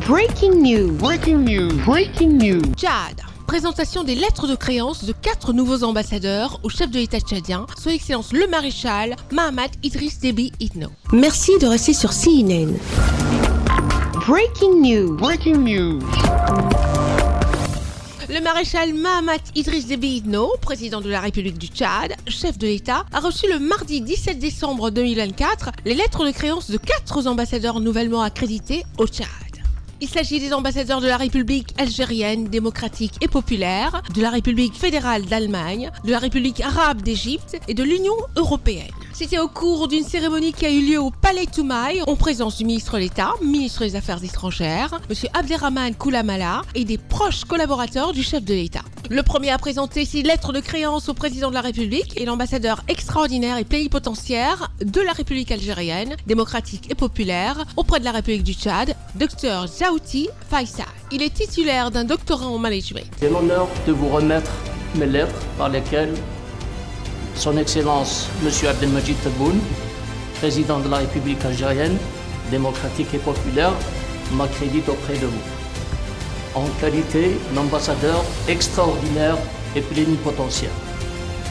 Breaking news. Breaking news. Breaking news. Tchad. Présentation des lettres de créance de 4 nouveaux ambassadeurs au chef de l'État tchadien, son Excellence le Maréchal Mahamat Idriss Déby Itno. Merci de rester sur CNN. Breaking news. Breaking news. Le maréchal Mahamat Idriss Déby Itno, président de la République du Tchad, chef de l'État, a reçu le mardi 17 décembre 2024 les lettres de créance de 4 ambassadeurs nouvellement accrédités au Tchad. Il s'agit des ambassadeurs de la République algérienne, démocratique et populaire, de la République fédérale d'Allemagne, de la République arabe d'Égypte et de l'Union européenne. C'était au cours d'une cérémonie qui a eu lieu au Palais Toumaï, en présence du ministre d'État, ministre des Affaires étrangères, M. Abderrahmane Koulamala, et des proches collaborateurs du chef de l'État. Le premier à présenter ses lettres de créance au président de la République est l'ambassadeur extraordinaire et plénipotentiaire de la République algérienne, démocratique et populaire, auprès de la République du Tchad, Dr Djaouti Faïsal. Il est titulaire d'un doctorat en management. J'ai l'honneur de vous remettre mes lettres par lesquelles Son Excellence M. Abdelmajid Tebboune, président de la République algérienne, démocratique et populaire, m'accrédite auprès de vous, en qualité d'ambassadeur extraordinaire et plénipotentiaire,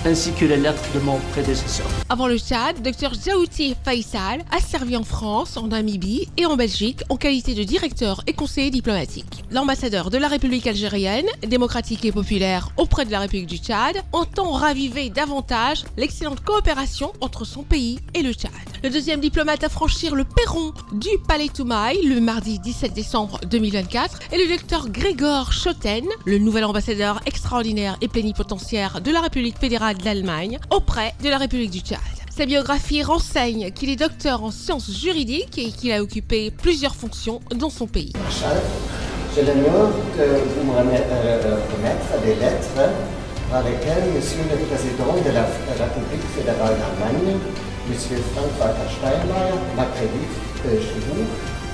ainsi que les lettres de mon prédécesseur. Avant le Tchad, Dr Djaouti Faïsal a servi en France, en Namibie et en Belgique en qualité de directeur et conseiller diplomatique. L'ambassadeur de la République algérienne, démocratique et populaire auprès de la République du Tchad, entend raviver davantage l'excellente coopération entre son pays et le Tchad. Le deuxième diplomate à franchir le perron du Palais Toumaï le mardi 17 décembre 2024 est le docteur Grégor Schotten, le nouvel ambassadeur extraordinaire et plénipotentiaire de la République fédérale d'Allemagne auprès de la République du Tchad. Sa biographie renseigne qu'il est docteur en sciences juridiques et qu'il a occupé plusieurs fonctions dans son pays. J'ai l'honneur de vous remettre des lettres par lesquelles Monsieur le Président de la République fédérale d'Allemagne, Monsieur Frank-Walter Steinmeier, m'accrédite chez vous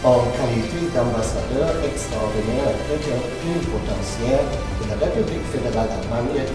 en qualité d'ambassadeur extraordinaire et plénipotentiaire de la République fédérale d'Allemagne,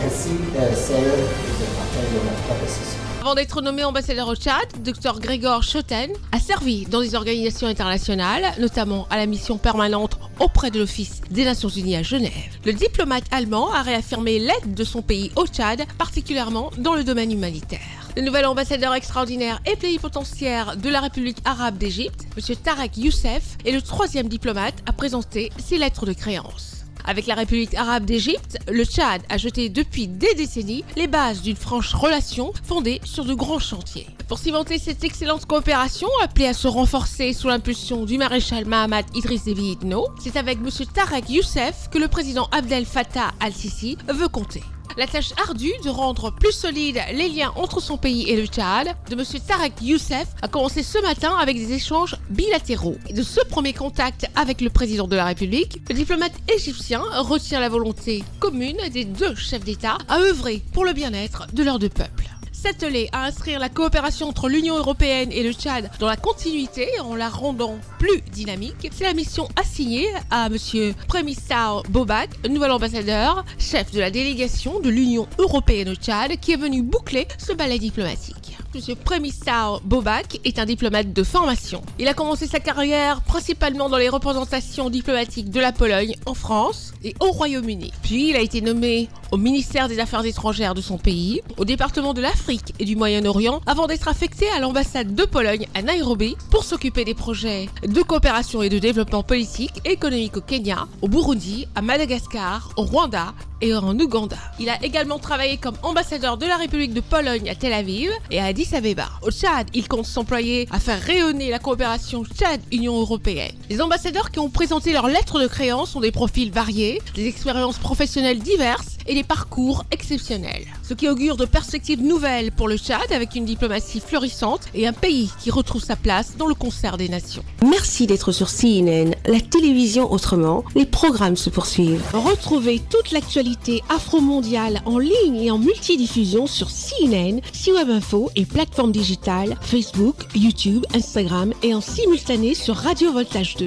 ainsi celle de mon prédécesseur. Avant d'être nommé ambassadeur au Tchad, Dr Grégor Schotten a servi dans des organisations internationales, notamment à la mission permanente auprès de l'Office des Nations Unies à Genève. Le diplomate allemand a réaffirmé l'aide de son pays au Tchad, particulièrement dans le domaine humanitaire. Le nouvel ambassadeur extraordinaire et plénipotentiaire de la République arabe d'Égypte, M. Tarek Youssef, est le troisième diplomate à présenter ses lettres de créance. Avec la République arabe d'Égypte, le Tchad a jeté depuis des décennies les bases d'une franche relation fondée sur de grands chantiers. Pour cimenter cette excellente coopération, appelée à se renforcer sous l'impulsion du maréchal Mahamat Idriss Déby Itno, c'est avec M. Tarek Youssef que le président Abdel Fattah al-Sisi veut compter. La tâche ardue de rendre plus solides les liens entre son pays et le Tchad de M. Tarek Youssef a commencé ce matin avec des échanges bilatéraux. Et de ce premier contact avec le président de la République, le diplomate égyptien retient la volonté commune des deux chefs d'État à œuvrer pour le bien-être de leurs deux peuples. S'atteler à inscrire la coopération entre l'Union européenne et le Tchad dans la continuité en la rendant plus dynamique, c'est la mission assignée à M. Prémissar Bobak, nouvel ambassadeur, chef de la délégation de l'Union européenne au Tchad, qui est venu boucler ce balai diplomatique. M. Prémissar Bobak est un diplomate de formation. Il a commencé sa carrière principalement dans les représentations diplomatiques de la Pologne en France et au Royaume-Uni. Puis il a été nommé au ministère des Affaires étrangères de son pays, au département de l'Afrique et du Moyen-Orient, avant d'être affecté à l'ambassade de Pologne à Nairobi pour s'occuper des projets de coopération et de développement politique et économique au Kenya, au Burundi, à Madagascar, au Rwanda et en Ouganda. Il a également travaillé comme ambassadeur de la République de Pologne à Tel Aviv et à Addis Abeba. Au Tchad, il compte s'employer à faire rayonner la coopération Tchad-Union européenne. Les ambassadeurs qui ont présenté leurs lettres de créance ont des profils variés, des expériences professionnelles diverses et des parcours exceptionnels. Ce qui augure de perspectives nouvelles pour le Tchad avec une diplomatie florissante et un pays qui retrouve sa place dans le concert des nations. Merci d'être sur CNN, la télévision autrement. Les programmes se poursuivent. Retrouvez toute l'actualité afro-mondiale en ligne et en multidiffusion sur CNN, C-Web Info et plateformes digitales, Facebook, YouTube, Instagram et en simultané sur Radio Voltage 2.